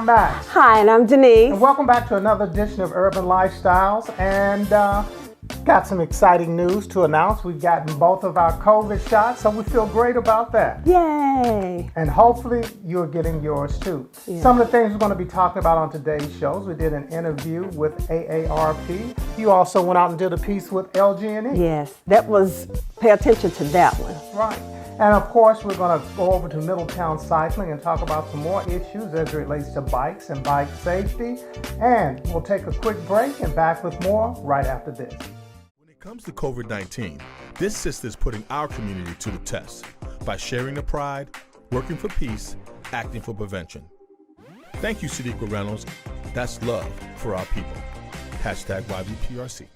I'm Max. Hi, and I'm Denise. And welcome back to another edition of Urban Lifestyles. And got some exciting news to announce. We've gotten both of our COVID shots, so we feel great about that. Yay! And hopefully you're getting yours too. Yeah. Some of the things we're going to be talking about on today's shows. We did an interview with AARP. You also went out and did a piece with L WDRB. Yes, that was, pay attention to that one. Right. And of course, we're going to go over to Middletown Cycling and talk about some more issues as it relates to bikes and bike safety. And we'll take a quick break and back with more right after this. When it comes to COVID-19, this sister is putting our community to the test by sharing the pride, working for peace, acting for prevention. Thank you, Sadiqa Reynolds. That's love for our people. Hashtag YBPRC.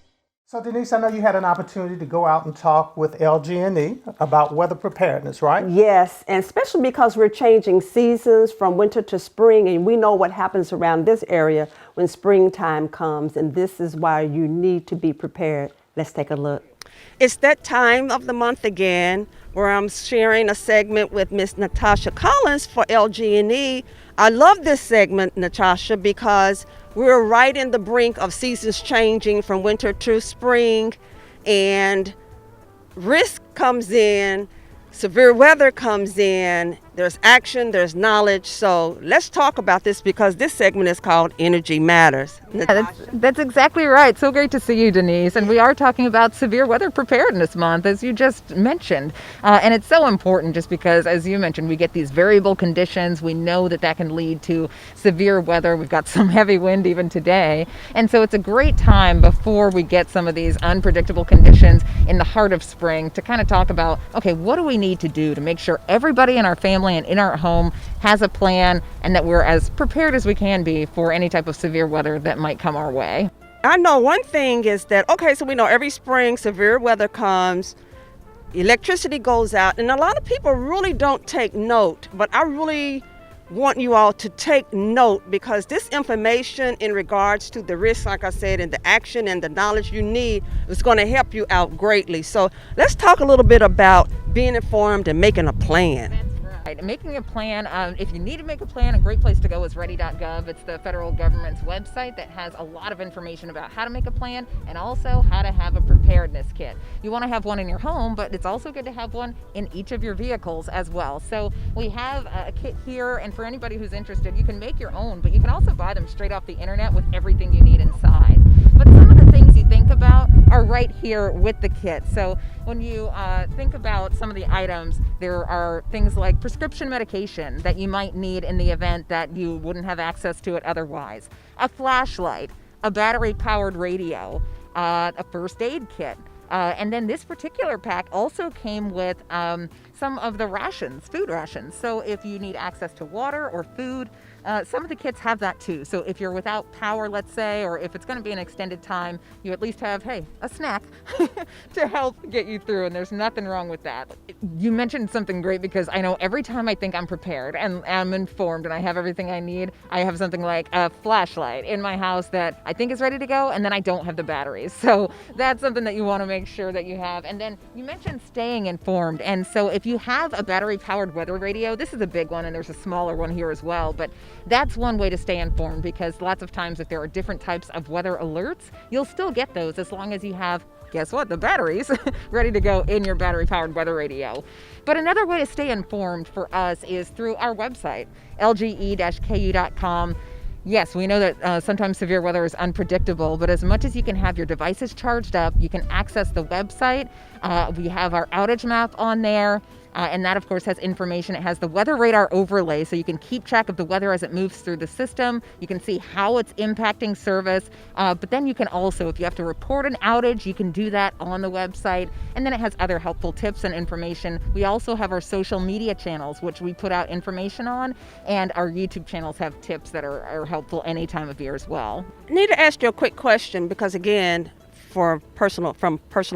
So Denise, I know you had an opportunity to go out and talk with L WDRB about weather preparedness, right? Yes, and especially because we're changing seasons from winter to spring, and we know what happens around this area when springtime comes, and this is why you need to be prepared. Let's take a look. It's that time of the month again where I'm sharing a segment with Miss Natasha Collins for L WDRB. I love this segment, Natasha, because we're right in the brink of seasons changing from winter to spring, and risk comes in, severe weather comes in, there's action, there's knowledge. So let's talk about this because this segment is called Energy Matters. Yeah, that's exactly right. So great to see you, Denise. And we are talking about Severe Weather Preparedness Month, as you just mentioned. And it's so important just because, as you mentioned, we get these variable conditions. We know that that can lead to severe weather. We've got some heavy wind even today. And so it's a great time before we get some of these unpredictable conditions in the heart of spring to kind of talk about, okay, what do we need to do to make sure everybody in our family and in our home has a plan and that we're as prepared as we can be for any type of severe weather that might come our way. I know one thing is that, okay, so we know every spring severe weather comes, electricity goes out, and a lot of people really don't take note, but I really want you all to take note because this information in regards to the risk, like I said, and the action and the knowledge you need is going to help you out greatly. So let's talk a little bit about being informed and making a plan. Right. Making a plan, if you need to make a plan, a great place to go is ready.gov. It's the federal government's website that has a lot of information about how to make a plan and also how to have a preparedness kit. You want to have one in your home, but it's also good to have one in each of your vehicles as well. So we have a kit here, and for anybody who's interested, you can make your own, but you can also buy them straight off the internet with everything you need inside. But some of the things you think about are right here with the kit. So when you think about some of the items, there are things like prescription medication that you might need in the event that you wouldn't have access to it otherwise, a flashlight, a battery-powered radio, a first aid kit. And then this particular pack also came with some of the rations, food rations. So if you need access to water or food, some of the kits have that too. So if you're without power, let's say, or if it's going to be an extended time, you at least have, hey, a snack to help get you through. And there's nothing wrong with that. You mentioned something great because I know every time I think I'm prepared and I'm informed and I have everything I need, I have something like a flashlight in my house that I think is ready to go, and then I don't have the batteries. So that's something that you want to make sure that you have. And then you mentioned staying informed. And so if you have a battery-powered weather radio, this is a big one, and there's a smaller one here as well, but that's one way to stay informed because lots of times if there are different types of weather alerts, you'll still get those as long as you have, guess what, the batteries ready to go in your battery-powered weather radio. But another way to stay informed for us is through our website, lge-ku.com. Yes, we know that sometimes severe weather is unpredictable, but as much as you can have your devices charged up, you can access the website. We have our outage map on there. And that, of course, has information. It has the weather radar overlay, so you can keep track of the weather as it moves through the system. You can see how it's impacting service. But then you can also, if you have to report an outage, you can do that on the website. And then it has other helpful tips and information. We also have our social media channels, which we put out information on. And our YouTube channels have tips that are helpful any time of year as well. I need to ask you a quick question because, again, from personal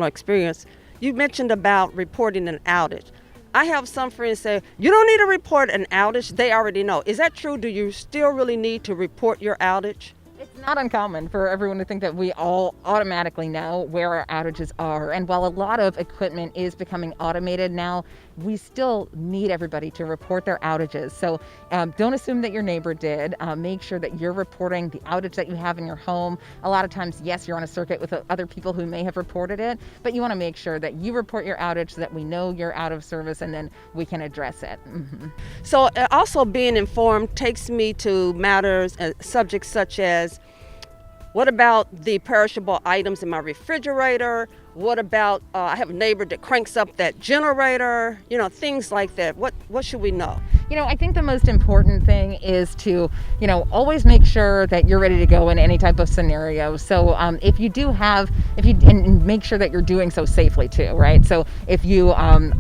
experience, you mentioned about reporting an outage. I have some friends say, you don't need to report an outage. They already know. Is that true? Do you still really need to report your outage? It's Not uncommon for everyone to think that we all automatically know where our outages are. And while a lot of equipment is becoming automated now, we still need everybody to report their outages. So don't assume that your neighbor did. Make sure that you're reporting the outage that you have in your home. A lot of times, yes, you're on a circuit with other people who may have reported it, but you want to make sure that you report your outage so that we know you're out of service and then we can address it. So also being informed takes me to matters, subjects such as, what about the perishable items in my refrigerator? What about, I have a neighbor that cranks up that generator, things like that. What should we know? I think the most important thing is to, always make sure that you're ready to go in any type of scenario. So if you and make sure that you're doing so safely too, right? So if you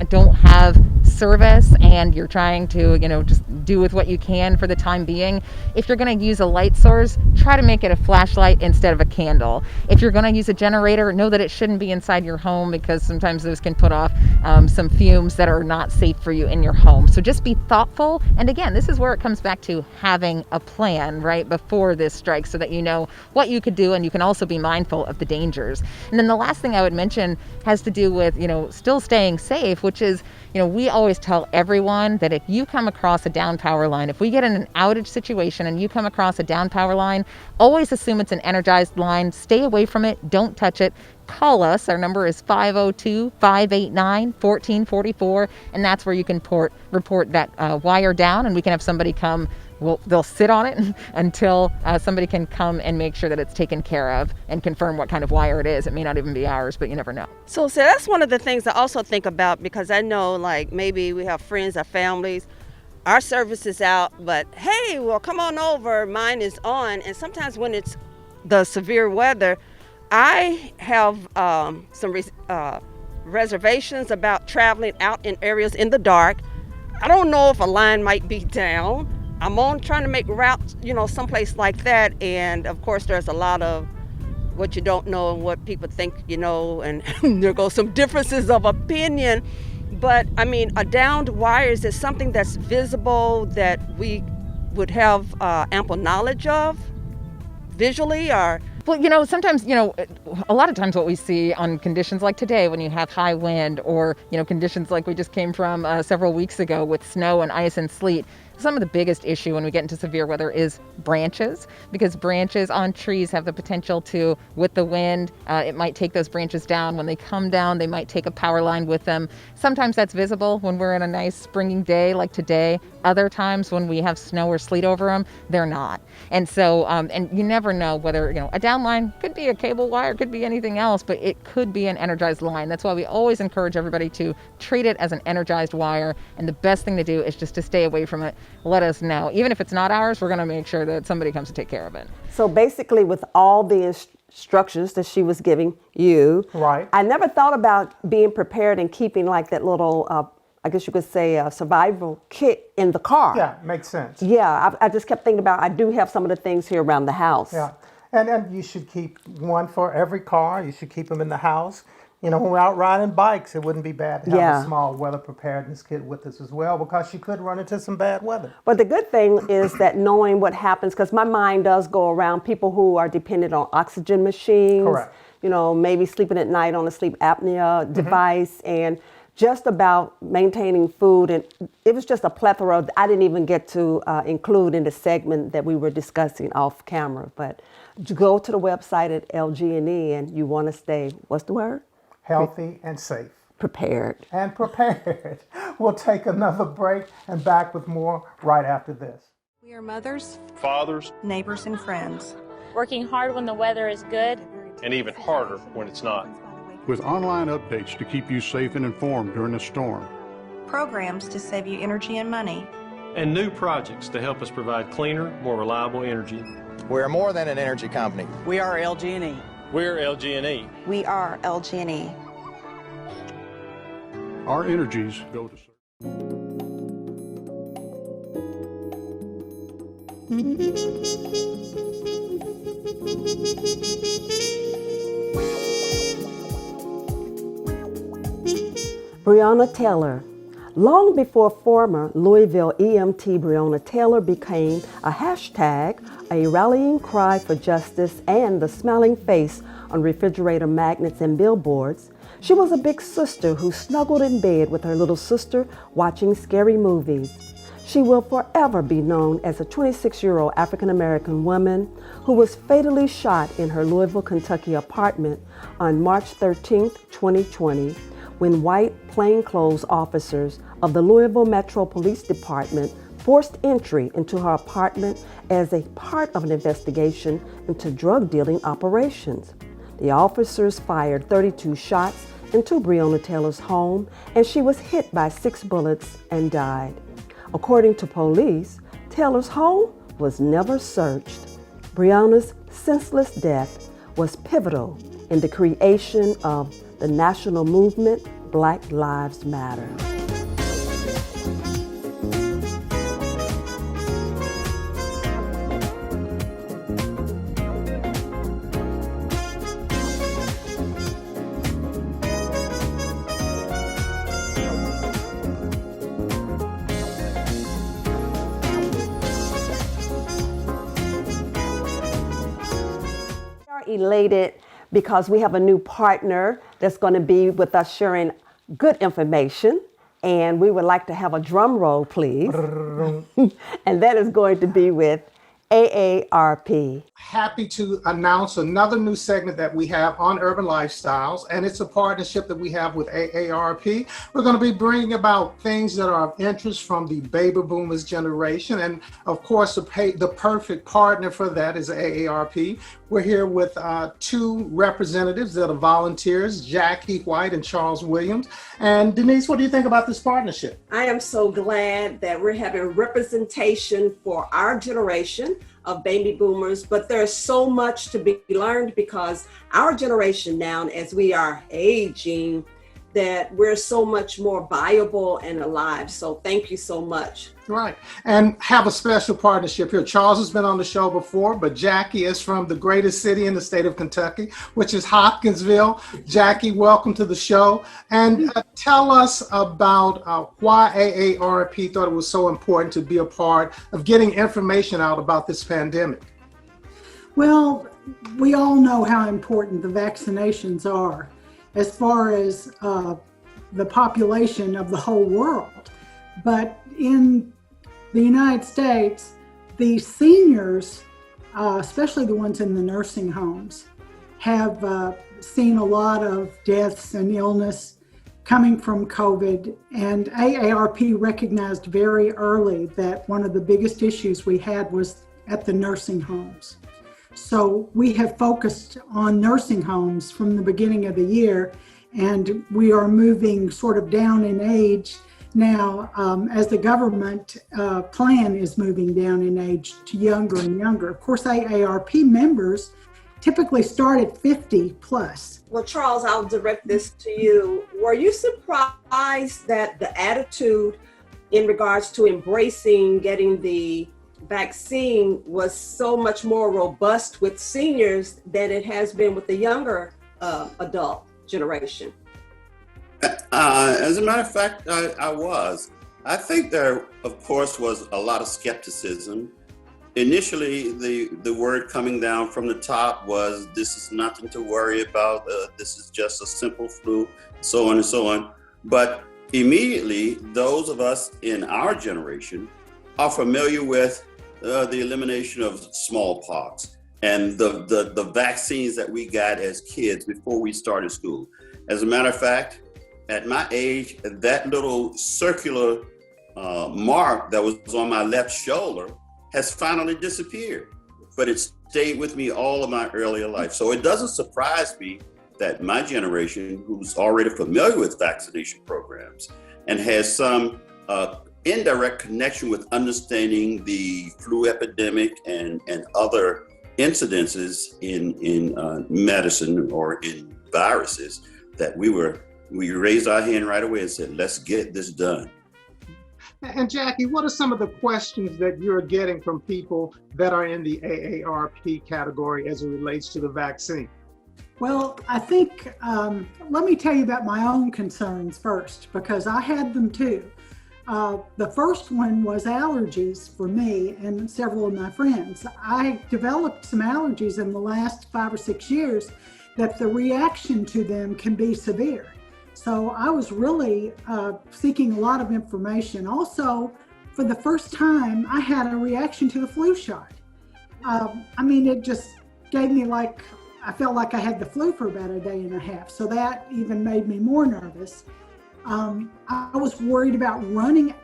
don't have service and you're trying to, just do with what you can for the time being, if you're going to use a light source, try to make it a flashlight instead of a candle. If you're going to use a generator, know that it shouldn't be inside your home because sometimes those can put off some fumes that are not safe for you in your home. So just be thoughtful. And again, this is where it comes back to having a plan right before this strikes so that you know what you could do, and you can also be mindful of the dangers. And then the last thing I would mention has to do with, still staying safe, which is, we always tell everyone that if you come across a down power line, if we get in an outage situation and you come across a down power line, always assume it's an energized line. Stay away from it. Don't touch it. Call us. Our number is 502-589-1444, and that's where you can report that wire down, and we can have somebody come. They'll sit on it until somebody can come and make sure that it's taken care of and confirm what kind of wire it is. It may not even be ours, but you never know. So that's one of the things I also think about, because I know maybe we have friends or families, our service is out, but hey, well, come on over, mine is on. And sometimes when it's the severe weather, I have some reservations about traveling out in areas in the dark. I don't know if a line might be down. I'm trying to make routes, someplace like that. And of course, there's a lot of what you don't know and what people think you know, and there goes some differences of opinion. But I mean, a downed wire, is it something that's visible that we would have ample knowledge of visually, or? Well, sometimes, a lot of times what we see on conditions like today when you have high wind, or, conditions like we just came from several weeks ago with snow and ice and sleet, some of the biggest issue when we get into severe weather is branches, because branches on trees have the potential to, with the wind, it might take those branches down. When they come down, they might take a power line with them. Sometimes that's visible when we're in a nice springing day like today. Other times when we have snow or sleet over them, they're not. And so, and you never know whether, a down line could be a cable wire, could be anything else, but it could be an energized line. That's why we always encourage everybody to treat it as an energized wire. And the best thing to do is just to stay away from it. Let us know. Even if it's not ours, we're going to make sure that somebody comes to take care of it. So basically, with all the instructions that she was giving you, right, I never thought about being prepared and keeping like that little, I guess you could say, a survival kit in the car. Yeah, makes sense. Yeah, I just kept thinking about, I do have some of the things here around the house. Yeah, and you should keep one for every car. You should keep them in the house. When we're out riding bikes, it wouldn't be bad to have a small weather preparedness kit with us as well, because you could run into some bad weather. But the good thing is that knowing what happens, because my mind does go around people who are dependent on oxygen machines. Correct. Maybe sleeping at night on a sleep apnea device, and just about maintaining food. And it was just a plethora I didn't even get to include in the segment that we were discussing off camera. But go to the website at LG&E, and you want to stay, what's the word? Healthy and safe. Prepared. And prepared. We'll take another break and back with more right after this. We are mothers, fathers, neighbors, and friends. Working hard when the weather is good, and even harder when it's not. With online updates to keep you safe and informed during the storm. Programs to save you energy and money. And new projects to help us provide cleaner, more reliable energy. We're more than an energy company. We are LG&E. We're LG&E. We are LG&E. Our energies go to Breonna Taylor. Long before former Louisville EMT Breonna Taylor became a hashtag a rallying cry for justice, and the smiling face on refrigerator magnets and billboards, she was a big sister who snuggled in bed with her little sister watching scary movies. She will forever be known as a 26-year-old African-American woman who was fatally shot in her Louisville, Kentucky apartment on March 13, 2020, when white plainclothes officers of the Louisville Metro Police Department forced entry into her apartment as a part of an investigation into drug dealing operations. The officers fired 32 shots into Breonna Taylor's home, and she was hit by 6 bullets and died. According to police, Taylor's home was never searched. Breonna's senseless death was pivotal in the creation of the national movement Black Lives Matter. Elated because we have a new partner that's going to be with us sharing good information, and we would like to have a drum roll, please. And that is going to be with AARP. Happy to announce another new segment that we have on urban lifestyles, and it's a partnership that we have with AARP. We're going to be bringing about things that are of interest from the baby boomers generation, and of course the perfect partner for that is AARP. We're here with 2 representatives that are volunteers, Jackie White and Charles Williams. And Denise, what do you think about this partnership? I am so glad that we're having representation for our generation of baby boomers, but there's so much to be learned because our generation now, as we are aging, that we're so much more viable and alive. So thank you so much. Right. And have a special partnership here. Charles has been on the show before, but Jackie is from the greatest city in the state of Kentucky, which is Hopkinsville. Jackie, welcome to the show. And tell us about why AARP thought it was so important to be a part of getting information out about this pandemic. Well, we all know how important the vaccinations are as far as the population of the whole world. But in the United States, the seniors, especially the ones in the nursing homes, have seen a lot of deaths and illness coming from COVID. And AARP recognized very early that one of the biggest issues we had was at the nursing homes. So we have focused on nursing homes from the beginning of the year, and we are moving sort of down in age now as the government plan is moving down in age to younger and younger. Of course, AARP members typically start at 50 plus. Well, Charles, I'll direct this to you. Were you surprised that the attitude in regards to embracing getting the vaccine was so much more robust with seniors than it has been with the younger adult generation? As a matter of fact, I was. I think there, of course, was a lot of skepticism. Initially, the word coming down from the top was, this is nothing to worry about. This is just a simple flu, so on and so on. But immediately, those of us in our generation are familiar with the elimination of smallpox and the vaccines that we got as kids before we started school. As a matter of fact, at my age, that little circular mark that was on my left shoulder has finally disappeared, but it stayed with me all of my earlier life. So it doesn't surprise me that my generation, who's already familiar with vaccination programs and has some indirect connection with understanding the flu epidemic and other incidences in medicine or in viruses, that we raised our hand right away and said, let's get this done. And Jackie, what are some of the questions that you're getting from people that are in the AARP category as it relates to the vaccine? Well, I think, let me tell you about my own concerns first, because I had them too. The first one was allergies for me and several of my friends. I developed some allergies in the last 5 or 6 years that the reaction to them can be severe. So I was really seeking a lot of information. Also, for the first time, I had a reaction to the flu shot. It just gave me I felt like I had the flu for about a day and a half. So that even made me more nervous. I was worried about running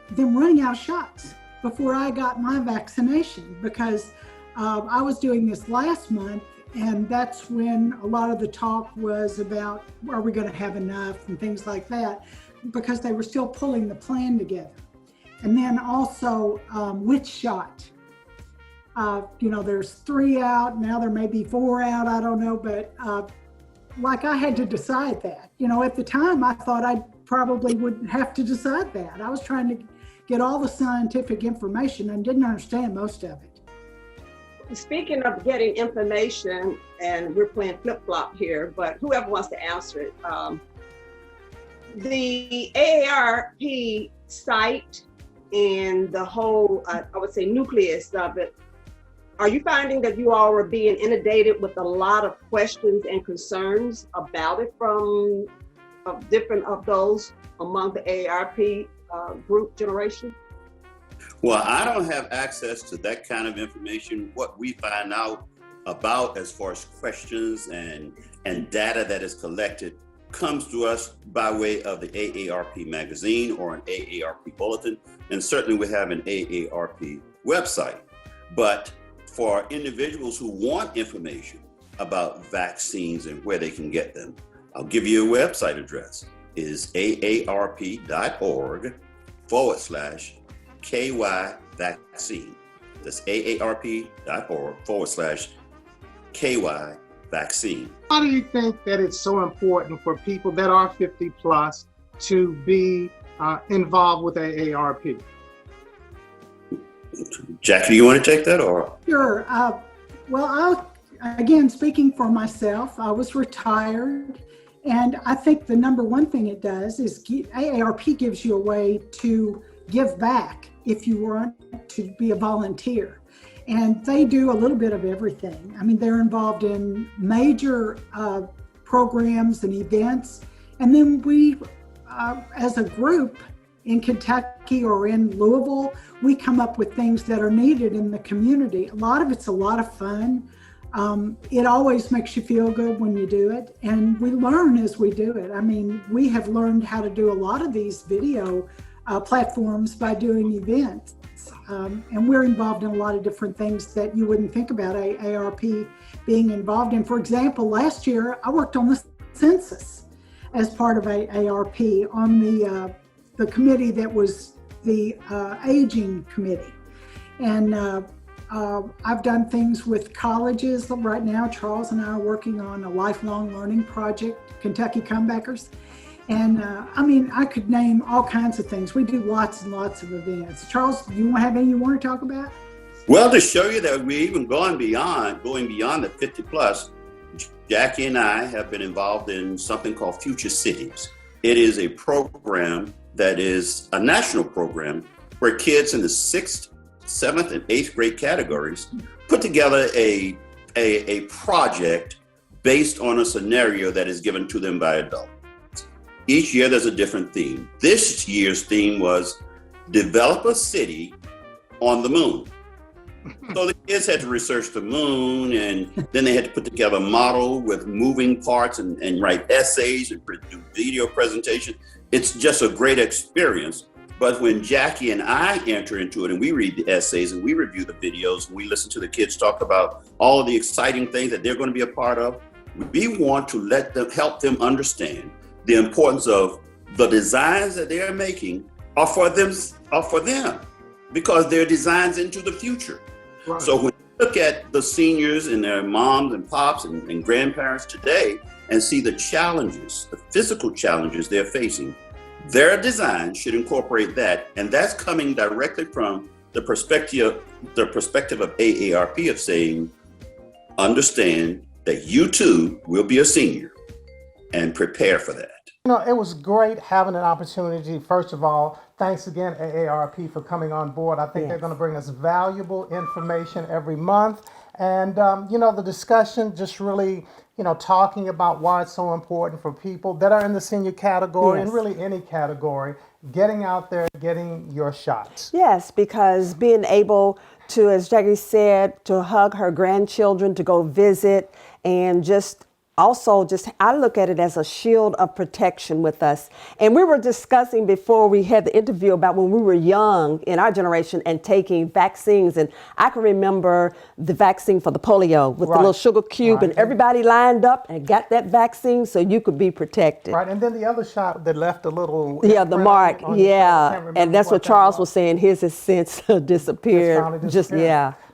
out of shots before I got my vaccination, because I was doing this last month, and that's when a lot of the talk was about, are we going to have enough and things like that, because they were still pulling the plan together. And then also which shot. There's 3 out, now there may be 4 out, I don't know, but I had to decide that. At the time I thought I probably would have to decide that. I was trying to get all the scientific information and didn't understand most of it. Speaking of getting information, and we're playing flip-flop here, but whoever wants to answer it, the AARP site and the whole, I would say, nucleus of it, are you finding that you all are being inundated with a lot of questions and concerns about it from different of those among the AARP group generation? Well, I don't have access to that kind of information. What we find out about as far as questions and data that is collected comes to us by way of the AARP magazine or an AARP bulletin, and certainly we have an AARP website. But for individuals who want information about vaccines and where they can get them, I'll give you a website address. It is aarp.org/KY vaccine. That's aarp.org/KY vaccine. Why do you think that it's so important for people that are 50 plus to be involved with AARP? Jackie, you want to take that or? Sure. Again, speaking for myself, I was retired, and I think the number one thing it does is AARP gives you a way to give back if you want to be a volunteer. And they do a little bit of everything. They're involved in major programs and events. And then we, as a group in Kentucky or in Louisville, we come up with things that are needed in the community. A lot of it's a lot of fun. It always makes you feel good when you do it. And we learn as we do it. We have learned how to do a lot of these video platforms by doing events. And we're involved in a lot of different things that you wouldn't think about AARP being involved in. For example, last year I worked on the census as part of AARP on the committee that was the aging committee. And I've done things with colleges. Right now, Charles and I are working on a lifelong learning project, Kentucky Comebackers. And I could name all kinds of things. We do lots and lots of events. Charles, do you have any you want to talk about? Well, to show you that we're even going beyond the 50 plus, Jackie and I have been involved in something called Future Cities. It is a program that is a national program where kids in the 6th, 7th, and 8th grade categories put together a project based on a scenario that is given to them by adults. Each year there's a different theme. This year's theme was develop a city on the moon. So the kids had to research the moon, and then they had to put together a model with moving parts and write essays and do video presentation. It's just a great experience. But when Jackie and I enter into it and we read the essays and we review the videos and we listen to the kids talk about all of the exciting things that they're going to be a part of, we want to help them understand the importance of the designs that they're making are for them because they're designs into the future. Right. So when you look at the seniors and their moms and pops and grandparents today and see the challenges, the physical challenges they're facing, their design should incorporate that. And that's coming directly from the perspective of AARP of saying, understand that you too will be a senior and prepare for that. It was great having an opportunity, first of all, Thanks again, AARP, for coming on board. I think they're going to bring us valuable information every month. And, the discussion just really, talking about why it's so important for people that are in the senior category and really any category, getting out there, getting your shots. Yes, because being able to, as Jackie said, to hug her grandchildren, to go visit, and I look at it as a shield of protection with us. And we were discussing before we had the interview about when we were young in our generation and taking vaccines. And I can remember the vaccine for the polio with the little sugar cube, and everybody lined up and got that vaccine so you could be protected. Right, and then the other shot that left a little... the mark, and that's what Charles was saying. His has since disappeared.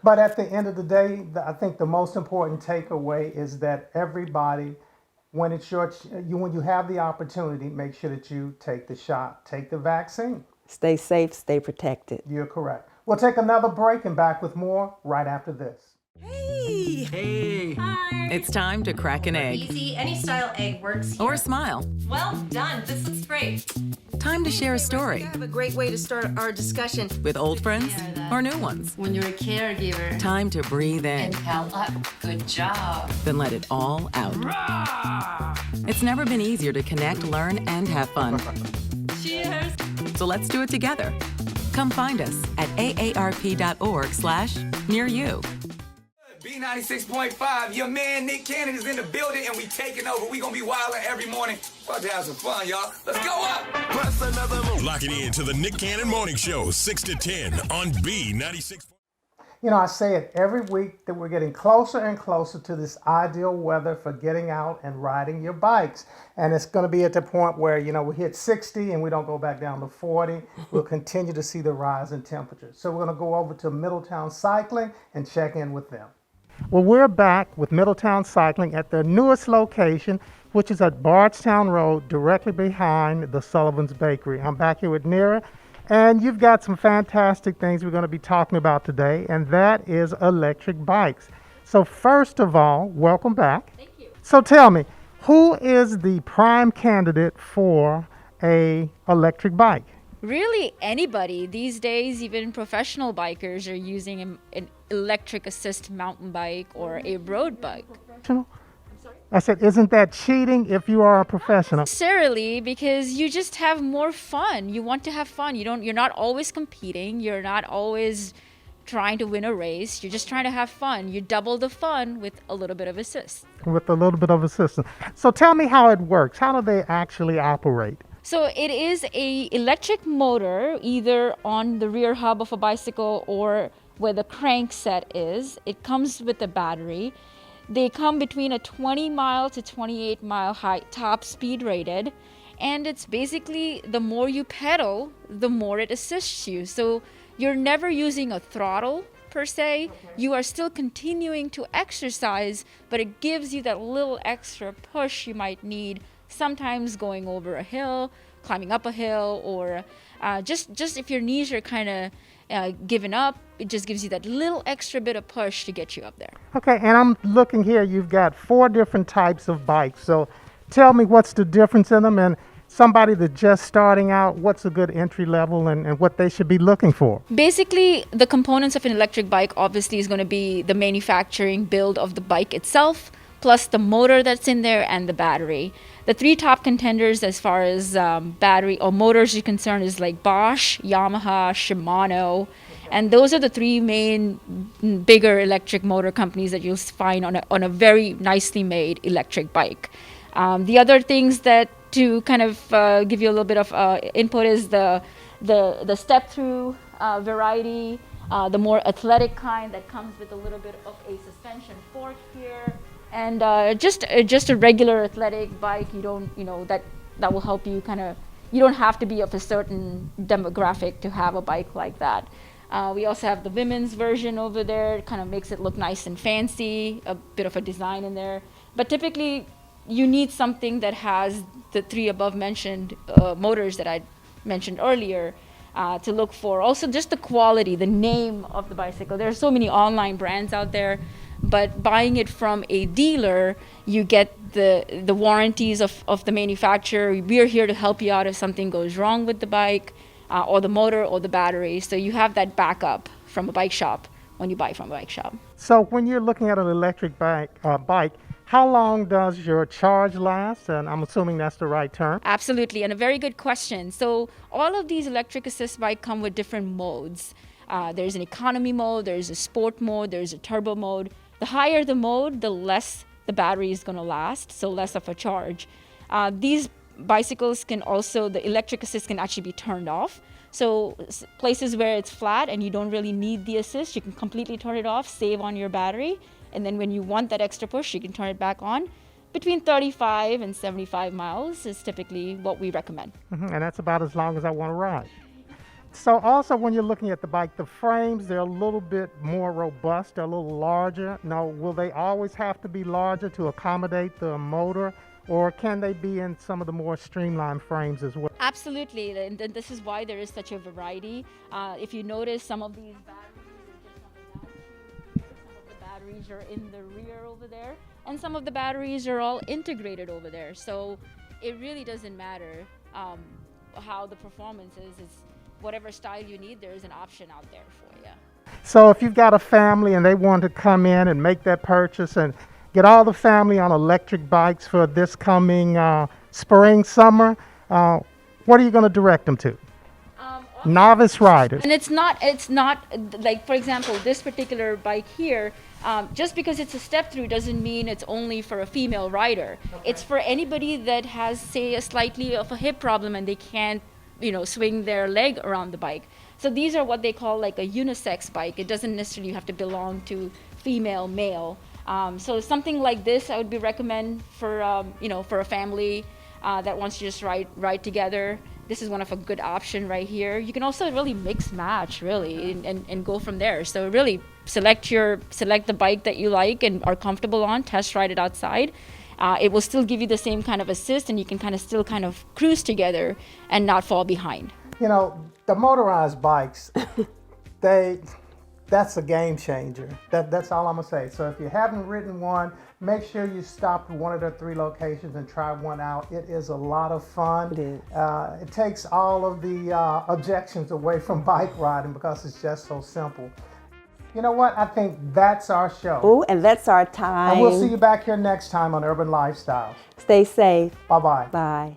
But at the end of the day, I think the most important takeaway is that everybody, when you have the opportunity, make sure that you take the shot, take the vaccine. Stay safe, stay protected. You're correct. We'll take another break and back with more right after this. Hey! Hi! It's time to crack an egg. Easy, any style egg works here. Or smile. Well done, this looks great. Time to share a story. I have a great way to start our discussion. With old friends or new ones. When you're a caregiver. Time to breathe in. And pal up. Good job. Then let it all out. It's never been easier to connect, learn, and have fun. Cheers! So let's do it together. Come find us at aarp.org/near-you. B96.5, your man Nick Cannon is in the building and we taking over. We gonna be wildin' every morning. About to have some fun, y'all. Let's go up! Press another move. Locking in to the Nick Cannon Morning Show, 6 to 10 on B96. I say it every week that we're getting closer and closer to this ideal weather for getting out and riding your bikes. And it's going to be at the point where, we hit 60 and we don't go back down to 40. We'll continue to see the rise in temperatures. So we're going to go over to Middletown Cycling and check in with them. Well, we're back with Middletown Cycling at their newest location, which is at Bardstown Road, directly behind the Sullivan's Bakery. I'm back here with Nira, and you've got some fantastic things we're going to be talking about today, and that is electric bikes. So first of all, welcome back. Thank you. So tell me, who is the prime candidate for a electric bike? Really anybody. These days, even professional bikers are using an electric assist mountain bike or a road bike. I said, isn't that cheating if you are a professional? Not necessarily, because you just have more fun. You want to have fun. You're not always competing. You're not always trying to win a race. You're just trying to have fun. You double the fun with a little bit of assist. With a little bit of assistance. So tell me how it works. How do they actually operate? So it is a electric motor, either on the rear hub of a bicycle or where the crankset is. It comes with a battery. They come between a 20 mile to 28 mile high top speed rated. And it's basically the more you pedal, the more it assists you. So you're never using a throttle per se. You are still continuing to exercise, but it gives you that little extra push you might need, sometimes going over a hill, climbing up a hill, or just if your knees are kind of given up, it just gives you that little extra bit of push to get you up there. Okay, and I'm looking here, you've got 4 different types of bikes. So tell me what's the difference in them, and somebody that's just starting out, what's a good entry level and what they should be looking for? Basically, the components of an electric bike obviously is going to be the manufacturing build of the bike itself, plus the motor that's in there and the battery. The 3 top contenders as far as battery or motors are concerned is like Bosch, Yamaha, Shimano, and those are the 3 main bigger electric motor companies that you'll find on a very nicely made electric bike. The other things that to kind of give you a little bit of input is the step-through variety, the more athletic kind that comes with a little bit of a suspension fork here. And just a regular athletic bike, that will help you you don't have to be of a certain demographic to have a bike like that. We also have the women's version over there. It kind of makes it look nice and fancy, a bit of a design in there. But typically, you need something that has the 3 above mentioned motors that I mentioned earlier to look for. Also, just the quality, the name of the bicycle. There are so many online brands out there. But buying it from a dealer, you get the warranties of the manufacturer. We're here to help you out if something goes wrong with the bike. or the motor or the battery. So you have that backup from a bike shop when you buy from a bike shop. So when you're looking at an electric bike, how long does your charge last? And I'm assuming that's the right term. Absolutely, and a very good question. So all of these electric assist bikes come with different modes. There's an economy mode, there's a sport mode, there's a turbo mode. The higher the mode, the less the battery is going to last, so less of a charge. These bicycles can also, the electric assist can actually be turned off. So places where it's flat and you don't really need the assist, you can completely turn it off, save on your battery, and then when you want that extra push, you can turn it back on. Between 35 and 75 miles is typically what we recommend. And that's about as long as I want to ride. So also when you're looking at the bike, the frames, they're a little bit more robust, they're a little larger. Now, will they always have to be larger to accommodate the motor, or can they be in some of the more streamlined frames as well? Absolutely, and this is why there is such a variety. If you notice, some of these batteries are in the rear over there, and some of the batteries are all integrated over there. So it really doesn't matter how the performance is. It's whatever style you need, there is an option out there for you. So if you've got a family and they want to come in and make that purchase and get all the family on electric bikes for this coming spring, summer, what are you going to direct them to? Novice riders. And it's not like, for example, this particular bike here, just because it's a step through doesn't mean it's only for a female rider. Okay. It's for anybody that has, say, a slightly of a hip problem and they can't, swing their leg around the bike. So these are what they call like a unisex bike. It doesn't necessarily have to belong to female, male. So something like this, I would recommend for for a family that wants to just ride together. This is one of a good option right here. You can also really mix match really and go from there. So really select the bike that you like and are comfortable on, test ride it outside. It will still give you the same kind of assist, and you can still cruise together and not fall behind. The motorized bikes, that's a game changer. That's all I'm gonna say. So if you haven't ridden one, make sure you stop at one of their 3 locations and try one out. It is a lot of fun. It is. It takes all of the objections away from bike riding because it's just so simple. You know what? I think that's our show. Oh, and that's our time. And we'll see you back here next time on Urban Lifestyles. Stay safe. Bye-bye. Bye.